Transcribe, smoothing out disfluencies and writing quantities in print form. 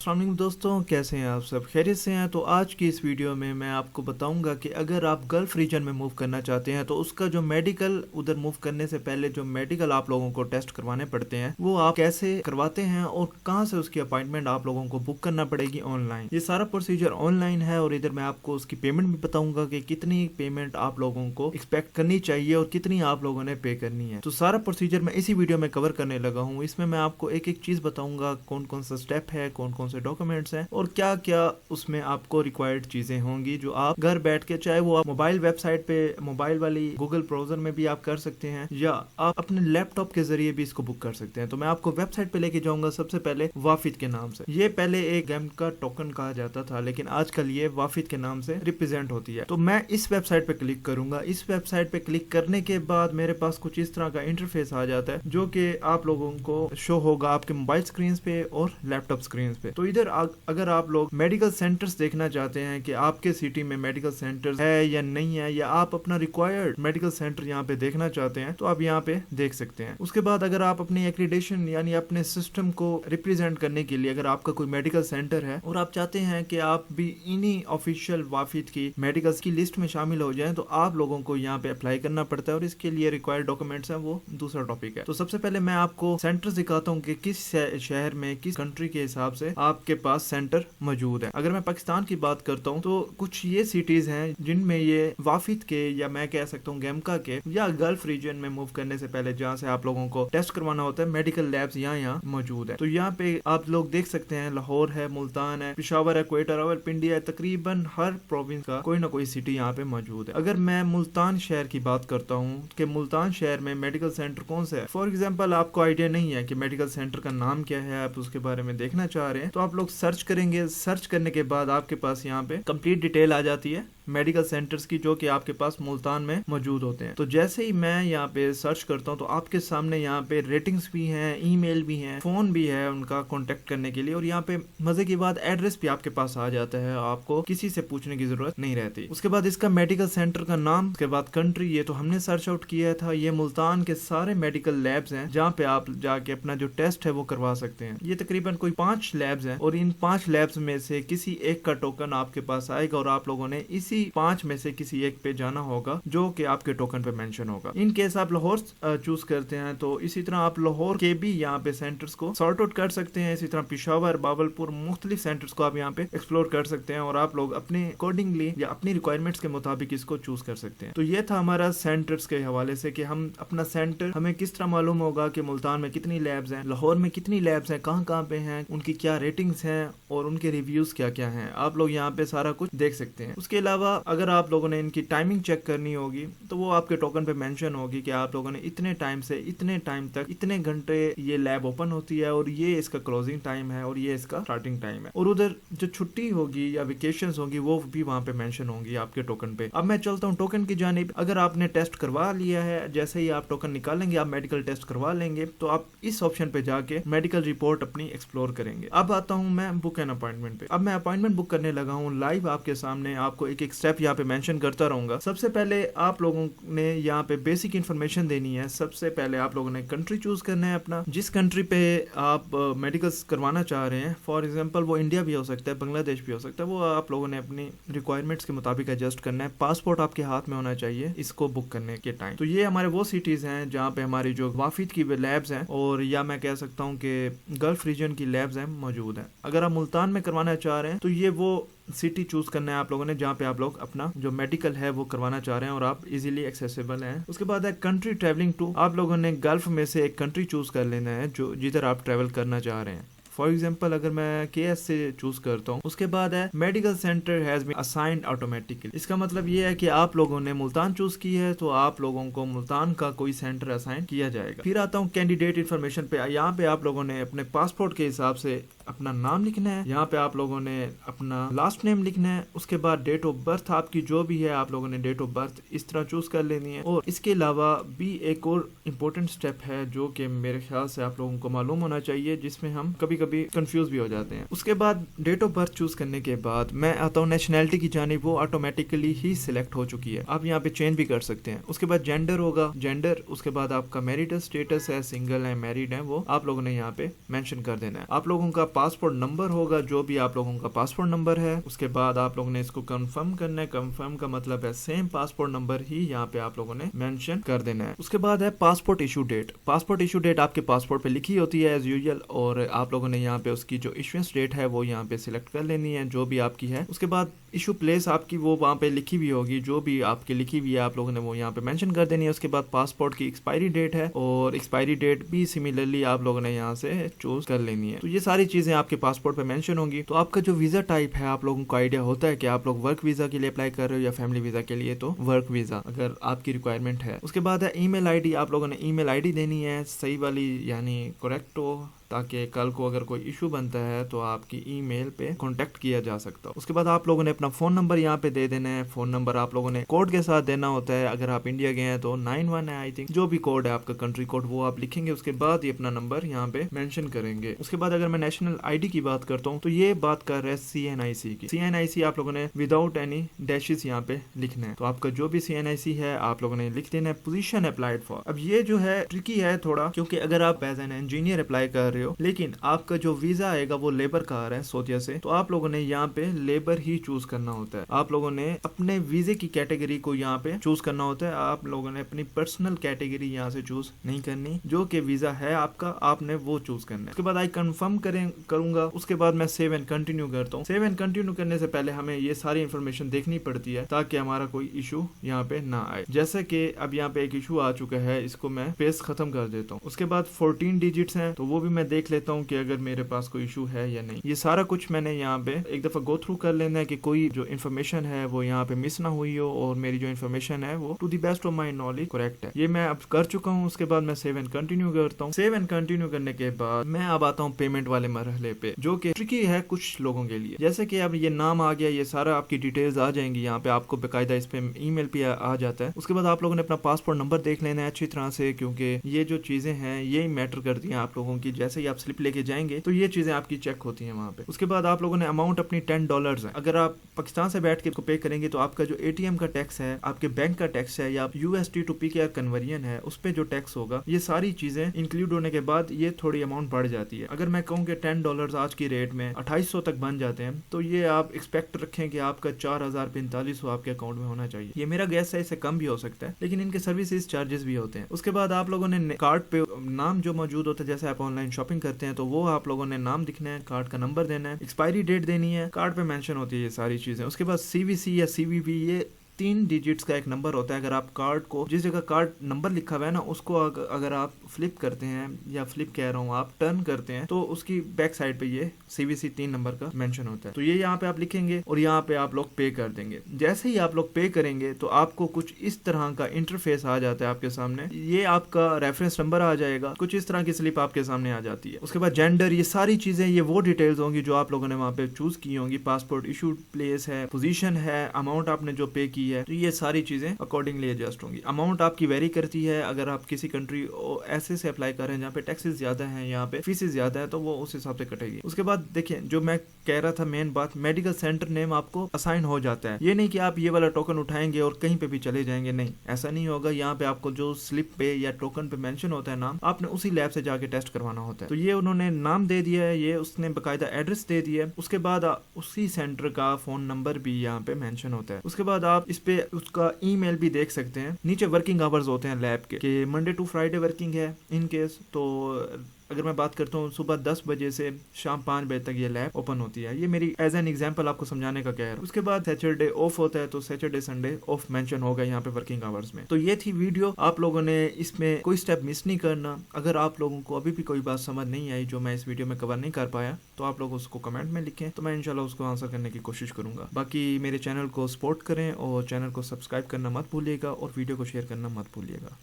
अस्सलाम वालेकुम दोस्तों, कैसे हैं आप सब? खैरियत से हैं? तो आज की इस वीडियो में मैं आपको बताऊंगा कि अगर आप गल्फ रीजन में मूव करना चाहते हैं तो उसका जो मेडिकल, उधर मूव करने से पहले जो मेडिकल आप लोगों को टेस्ट करवाने पड़ते हैं वो आप कैसे करवाते हैं और कहां से उसकी अपॉइंटमेंट आप लोगों को बुक करना पड़ेगी ऑनलाइन। ये सारा प्रोसीजर ऑनलाइन है और इधर मैं आपको उसकी पेमेंट भी बताऊंगा कि कितनी पेमेंट आप लोगों को एक्सपेक्ट करनी चाहिए और कितनी आप लोगों ने पे करनी है। तो सारा प्रोसीजर मैं इसी वीडियो में कवर करने लगा हूँ। इसमें मैं आपको एक एक चीज बताऊंगा, कौन कौन सा स्टेप है, कौन कौन से डॉक्यूमेंट्स हैं और क्या क्या उसमें आपको रिक्वायर्ड चीजें होंगी जो आप घर बैठ के, चाहे वो आप मोबाइल वेबसाइट पे, मोबाइल वाली गूगल ब्राउजर में भी आप कर सकते हैं या आप अपने लैपटॉप के जरिए भी इसको बुक कर सकते हैं। तो मैं आपको वेबसाइट पे लेके जाऊंगा सबसे पहले वाफिद के नाम से। ये पहले एक गेम का टोकन कहा जाता था लेकिन आजकल ये वाफिद के नाम से रिप्रेजेंट होती है। तो मैं इस वेबसाइट पे क्लिक करूंगा। इस वेबसाइट पे क्लिक करने के बाद मेरे पास कुछ इस तरह का इंटरफेस आ जाता है जो कि आप लोगों को शो होगा आपके मोबाइल स्क्रीन पे और लैपटॉप स्क्रीन पे। तो इधर अगर आप लोग मेडिकल सेंटर्स देखना चाहते हैं कि आपके सिटी में मेडिकल सेंटर्स है या नहीं है, या आप अपना रिक्वायर्ड मेडिकल सेंटर यहाँ पे देखना चाहते हैं तो आप यहाँ पे देख सकते हैं। उसके बाद अगर आप अपनी एक्रीडेशन यानी अपने सिस्टम को रिप्रेजेंट करने के लिए अगर आपका कोई मेडिकल सेंटर है और आप चाहते हैं कि आप भी इन्हीं ऑफिशियल वाफिद की मेडिकल्स की लिस्ट में शामिल हो जाएं तो आप लोगों को यहाँ पे अप्लाई करना पड़ता है और इसके लिए रिक्वायर्ड डॉक्यूमेंट्स हैं, वो दूसरा टॉपिक है। तो सबसे पहले मैं आपको सेंटर्स दिखाता हूँ कि किस शहर में, किस कंट्री के हिसाब से आपके पास सेंटर मौजूद है। अगर मैं पाकिस्तान की बात करता हूँ तो कुछ ये सिटीज हैं जिनमें ये वाफिद के, या मैं कह सकता हूँ गेमका के या गल्फ रीजन में मूव करने से पहले जहाँ से आप लोगों को टेस्ट करवाना होता है, मेडिकल लैब्स यहाँ मौजूद है। तो यहाँ पे आप लोग देख सकते हैं लाहौर है, मुल्तान है, पेशावर है, क्वेटा, रावलपिंडी है, तकरीबन हर प्रोविंस का कोई ना कोई सिटी यहाँ पे मौजूद है। अगर मैं मुल्तान शहर की बात करता हूँ कि मुल्तान शहर में मेडिकल सेंटर कौन सा है, फॉर एग्जाम्पल आपको आइडिया नहीं है कि मेडिकल सेंटर का नाम क्या है, आप उसके बारे में देखना चाह रहे हैं तो आप लोग सर्च करेंगे। सर्च करने के बाद आपके पास यहाँ पे कंप्लीट डिटेल आ जाती है मेडिकल सेंटर्स की जो कि आपके पास मुल्तान में मौजूद होते हैं। तो जैसे ही मैं यहाँ पे सर्च करता हूँ तो आपके सामने यहाँ पे रेटिंग्स भी हैं, ईमेल भी हैं, फोन भी है उनका कांटेक्ट करने के लिए, और यहाँ पे मजे की बात एड्रेस भी आपके पास आ जाता है, आपको किसी से पूछने की जरूरत नहीं रहती। उसके बाद इसका मेडिकल सेंटर का नाम, उसके बाद कंट्री, ये तो हमने सर्च आउट किया था। ये मुल्तान के सारे मेडिकल लैब्स हैं जहाँ पे आप जाके अपना जो टेस्ट है वो करवा सकते हैं। ये तकरीबन कोई 5 लैब्स हैं और इन 5 लैब्स में से किसी एक का टोकन आपके पास आएगा और आप लोगों ने इसी 5 में से किसी एक पे जाना होगा जो कि आपके टोकन पे मेंशन होगा। इन केस आप लाहौर चूज करते हैं तो इसी तरह आप लाहौर के भी यहाँ पे सेंटर्स को सॉर्ट आउट कर सकते हैं। इसी तरह पेशावर, बावलपुर, मुख्तलिफ सेंटर्स को आप यहाँ पे एक्सप्लोर कर सकते हैं और आप लोग अपने अकॉर्डिंगली या अपनी रिक्वायरमेंट्स के मुताबिक इसको चूज कर सकते हैं। तो ये था हमारा सेंटर्स के हवाले से कि हम अपना सेंटर, हमें किस तरह मालूम होगा कि मुल्तान में कितनी लैब्स हैं, लाहौर में कितनी लैब्स हैं, कहाँ पे हैं, उनकी क्या रेटिंग्स हैं और उनके रिव्यूज क्या क्या हैं। आप लोग यहाँ पे सारा कुछ देख सकते हैं। उसके अलावा अगर आप लोगों ने इनकी टाइमिंग चेक करनी होगी तो वो आपके टोकन पे मेंशन होगी कि आप लोगों ने इतने टाइम से इतने टाइम तक, इतने घंटे ये लैब ओपन होती है और ये इसका क्लोजिंग टाइम है और ये इसका स्टार्टिंग टाइम है। और उधर जो छुट्टी होगी या वेकेशंस होगी वो भी वहाँ पे मेंशन होंगी आपके टोकन पे। अब मैं चलता हूँ टोकन की जानिब। अगर आपने टेस्ट करवा लिया है, जैसे ही आप टोकन निकालेंगे, आप मेडिकल टेस्ट करवा लेंगे तो आप इस ऑप्शन पे जाके मेडिकल रिपोर्ट अपनी एक्सप्लोर करेंगे। अब आता हूँ मैं बुक एन अपॉइंटमेंट पे। अब मैं अपॉइंटमेंट बुक करने लगा हूँ लाइव आपके सामने, आपको एक एक स्टेप यहाँ पे मेंशन करता रहूंगा। सबसे पहले आप लोगों ने यहाँ पे बेसिक इन्फॉर्मेशन देनी है। सबसे पहले आप लोगों ने कंट्री चूज करना है अपना, जिस कंट्री पे आप मेडिकल्स करवाना चाह रहे हैं। फॉर एग्जांपल वो इंडिया भी हो सकता है, बांग्लादेश भी हो सकता है, वो आप लोगों ने अपनी रिक्वायरमेंट्स के मुताबिक एडजस्ट करना है। पासपोर्ट आपके हाथ में होना चाहिए इसको बुक करने के टाइम। तो ये हमारे वो सिटीज हैं जहाँ पे हमारी जो वाफिद की लैब्स हैं और या मैं कह सकता हूँ कि गल्फ रीजन की लैब्स हैं मौजूद हैं। अगर आप मुल्तान में करवाना चाह रहे हैं तो ये वो सिटी चूज करना है आप लोगों ने जहाँ पे आप लोग अपना जो मेडिकल है वो करवाना चाह रहे हैं और आप इजीली एक्सेसिबल हैं। उसके बाद है कंट्री ट्रेवलिंग टू। आप लोगों ने गल्फ में से एक कंट्री चूज कर लेना है जो जिधर आप ट्रेवल करना चाह रहे हैं। फॉर एग्जाम्पल अगर मैं KS से चूज करता हूँ। उसके बाद है medical centre has been assigned automatically. इसका मतलब ये है कि आप लोगों ने मुल्तान चूज की है तो आप लोगों को मुल्तान का कोई सेंटर असाइन किया जाएगा। फिर आता हूँ कैंडिडेट इन्फॉर्मेशन पे। यहाँ पे आप लोगों ने अपने पासपोर्ट के हिसाब से अपना नाम लिखना है। यहाँ पे आप लोगों ने अपना लास्ट नेम लिखना है। उसके बाद डेट ऑफ बर्थ आपकी जो भी है आप लोगों ने डेट ऑफ बर्थ इस तरह चूज कर लेनी है। और इसके अलावा भी एक और इम्पोर्टेंट स्टेप है जो कि मेरे ख्याल से आप लोगों को मालूम होना चाहिए, जिसमें हम कभी कभी कंफ्यूज भी हो जाते हैं। उसके बाद डेट ऑफ बर्थ चूज करने के बाद मैं आता हूँ नेशनैलिटी की जानिब। वो ऑटोमेटिकली ही सिलेक्ट हो चुकी है, आप यहाँ पे चेंज भी कर सकते हैं। उसके बाद जेंडर होगा, जेंडर। उसके बाद आपका मैरिटल स्टेटस है, सिंगल है, मैरिड है, वो आप लोगों ने यहाँ पे मेंशन कर देना है। आप लोगों का पासपोर्ट नंबर होगा, जो भी आप लोगों का पासपोर्ट नंबर है। उसके बाद आप लोगों ने इसको कंफर्म करना है। कंफर्म का मतलब है सेम पासपोर्ट नंबर ही यहाँ पे आप लोगों ने मेंशन कर देना है। उसके बाद है passport issue date. Passport issue date आपके पासपोर्ट पे लिखी होती है एज यूजुअल, और आप लोगों ने यहाँ पे उसकी जो इशुएंस डेट है वो यहाँ पे सिलेक्ट कर लेनी है, जो भी आपकी है। उसके बाद इशू प्लेस आपकी वो वहाँ पे लिखी हुई होगी, जो भी आपकी लिखी हुई है आप लोगों ने वो यहाँ पे मेंशन कर देनी है। उसके बाद पासपोर्ट की एक्सपायरी डेट है, और एक्सपायरी डेट भी सिमिलरली आप लोगों ने यहाँ से चूज कर लेनी है। तो ये सारी चीजें आपके पासपोर्ट पे मेंशन होंगी। तो आपका जो वीजा टाइप है आप लोगों को आइडिया होता है कि आप लोग वर्क वीजा के लिए अप्लाई कर रहे हो या फैमिली वीजा के लिए, तो वर्क वीजा अगर आपकी रिक्वायरमेंट है। उसके बाद है ईमेल आईडी। आप लोगों ने ईमेल आईडी देनी है सही वाली, यानी करेक्ट हो, ताकि कल को अगर कोई इशू बनता है तो आपकी ईमेल पे कांटेक्ट किया जा सकता हो। उसके बाद आप लोगों ने अपना फोन नंबर यहाँ पे दे देना है। फोन नंबर आप लोगों ने कोड के साथ देना होता है। अगर आप इंडिया गए हैं तो 91 है आई थिंक, जो भी कोड है आपका कंट्री कोड वो आप लिखेंगे। उसके बाद ये अपना नंबर यहाँ पे मेंशन करेंगे। उसके बाद अगर मैं नेशनल आईडी की बात करता हूँ तो ये बात कर रहा है CNIC की। CNIC आप लोगों ने विदाउट एनी डैशेस यहाँ पे लिखना है। तो आपका जो भी CNIC है आप लोगों ने लिख देना है। पोजीशन अप्लाइड फॉर, अब ये जो है ट्रिकी है थोड़ा, क्योंकि अगर आप एज एन इंजीनियर अप्लाई कर रहे हो लेकिन आपका जो वीजा आएगा वो लेबर का आ रहा है सऊदीया से, तो आप लोगों ने यहाँ पे लेबर ही चूज करना होता है। आप लोगों ने अपने वीजे की कैटेगरी को यहाँ पे चूज करना होता है। आप लोगों ने अपनी पर्सनल कैटेगरी यहाँ से चूज नहीं करनी, जो कि वीजा है आपका आपने वो चूज करना है। उसके बाद आई कंफर्म करूंगा। उसके बाद मैं सेव एंड कंटिन्यू करता हूँ। सेव एंड कंटिन्यू करने से पहले हमें ये सारी इन्फॉर्मेशन देखनी पड़ती है ताकि हमारा कोई इशू यहाँ पे ना आए। जैसे कि अब यहाँ पे एक इशू आ चुका है, इसको मैं पेस्ट खत्म कर देता हूँ। उसके बाद 14 डिजिट्स हैं तो वो भी मैं देख लेता हूँ कि अगर मेरे पास कोई इशू है या नहीं। ये सारा कुछ मैंने यहाँ पे एक दफा गो थ्रू कर लेना है कि कोई जो इन्फॉर्मेशन है वो यहाँ पे मिस ना हुई हो, और मेरी जो इन्फॉर्मेशन है वो to the best of my knowledge correct है। ये मैं अब कर चुका हूँ। उसके बाद मैं सेव एंड कंटिन्यू करता हूँ। सेव एंड कंटिन्यू करने के बाद मैं अब आता हूँ पेमेंट वाले मरहले पे, जो कि ट्रिकी है कुछ लोगों के लिए। जैसे कि अब ये नाम आ गया, ये सारा आपकी डिटेल्स आ जाएंगी यहाँ पे, आपको बेकायदा इस पे ईमेल पे आ जाता है। उसके बाद आप लोगों ने अपना पासपोर्ट नंबर देख लेना है अच्छी तरह से, क्योंकि ये जो चीजें हैं ये मैटर करती हैं आप लोगों की। जैसे ही आप स्लिप लेके जाएंगे तो ये चीजें आपकी चेक होती हैं वहाँ पे। उसके बाद आप लोगों ने अमाउंट अपनी $10 है। अगर आप पाकिस्तान से बैठ के इसको पे करेंगे तो आपका जो ATM का टैक्स है, आपके बैंक का टैक्स है, या USD to PKR कन्वर्जन है, उस पे जो टैक्स होगा, ये सारी चीजें इंक्लूड होने के बाद ये थोड़ी अमाउंट बढ़ जाती है। अगर मैं कहूँ कि $10 आज की रेट में 2800 तक बन जाते हैं, तो ये आप एक्सपेक्ट रखें कि आपका 4045 आपके अकाउंट में होना चाहिए। ये मेरा गैस है, इससे कम भी हो सकता है, लेकिन इनके सर्विसेज चार्जेस भी होते हैं। उसके बाद आप लोगों ने कार्ड पे नाम जो मौजूद होता है, जैसे आप ऑनलाइन शॉपिंग करते हैं तो वो आप लोगों ने नाम दिखना है, कार्ड का नंबर देना है, एक्सपायरी डेट देनी है, कार्ड पे मेंशन होती है ये सारी चीजें। उसके बाद CVC या CVV, ये 3 डिजिट्स का एक नंबर होता है। अगर आप कार्ड को जिस जगह कार्ड नंबर लिखा हुआ है ना, उसको अगर आप फ्लिप करते हैं, या फ्लिप कह रहा हूँ आप टर्न करते हैं, तो उसकी बैक साइड पे ये CVC 3 नंबर का मेंशन होता है। तो ये यहाँ पे आप लिखेंगे और यहाँ पे आप लोग पे कर देंगे। जैसे ही आप लोग पे करेंगे तो आपको कुछ इस तरह का इंटरफेस आ जाता है आपके सामने। ये आपका रेफरेंस नंबर आ जाएगा, कुछ इस तरह की स्लिप आपके सामने आ जाती है। उसके बाद जेंडर, ये सारी चीजें, ये वो डिटेल्स होंगी जो आप लोगों ने वहाँ पे चूज की होंगी। पासपोर्ट इशू प्लेस है, पोजीशन है, अमाउंट आपने जो पे की है, तो ये सारी चीजें अकॉर्डिंगली एडजस्ट होंगी। अमाउंट आपकी वेरी करती है। अगर आप किसी कंट्री ऐसे से अप्लाई कर रहे हैं जहाँ पे टैक्सेस ज्यादा हैं, यहाँ पे फीसेस ज्यादा है, तो वो उस हिसाब से कटेगी। उसके बाद देखिए, जो मैं कह रहा था मेन बात, मेडिकल सेंटर नेम आपको असाइन हो जाता है। ये नहीं कि आप ये वाला टोकन उठाएंगे और कहीं पे भी चले जाएंगे, नहीं, ऐसा नहीं होगा। यहाँ पे आपको जो स्लिप पे या टोकन पे मेंशन होता है नाम, आपने उसी लैब से जाके टेस्ट करवाना होता है। तो ये उन्होंने नाम दे दिया है, ये उसने बाकायदा एड्रेस दे दिया है। उसके बाद उसी सेंटर का फोन नंबर भी यहाँ पे मेंशन होता है। उसके बाद आप इस पे उसका ईमेल भी देख सकते हैं। नीचे वर्किंग आवर्स होते हैं लैब के, कि मंडे टू फ्राइडे वर्किंग है इन केस। तो अगर मैं बात करता हूँ, सुबह 10 बजे से शाम 5 बजे तक ये लैब ओपन होती है। ये मेरी एज एन एग्जांपल आपको समझाने का कह रहा हूँ। उसके बाद सैटरडे ऑफ होता है, तो सैटरडे संडे ऑफ मेंशन होगा यहाँ पे वर्किंग आवर्स में। तो ये थी वीडियो। आप लोगों ने इसमें कोई स्टेप मिस नहीं करना। अगर आप लोगों को अभी भी कोई बात समझ नहीं आई जो मैं इस वीडियो में कवर नहीं कर पाया, तो आप लोग उसको कमेंट में लिखें, तो मैं इंशाल्लाह उसको आंसर करने की कोशिश करूंगा। बाकी मेरे चैनल को सपोर्ट करें और चैनल को सब्सक्राइब करना मत भूलिएगा और वीडियो को शेयर करना मत भूलिएगा।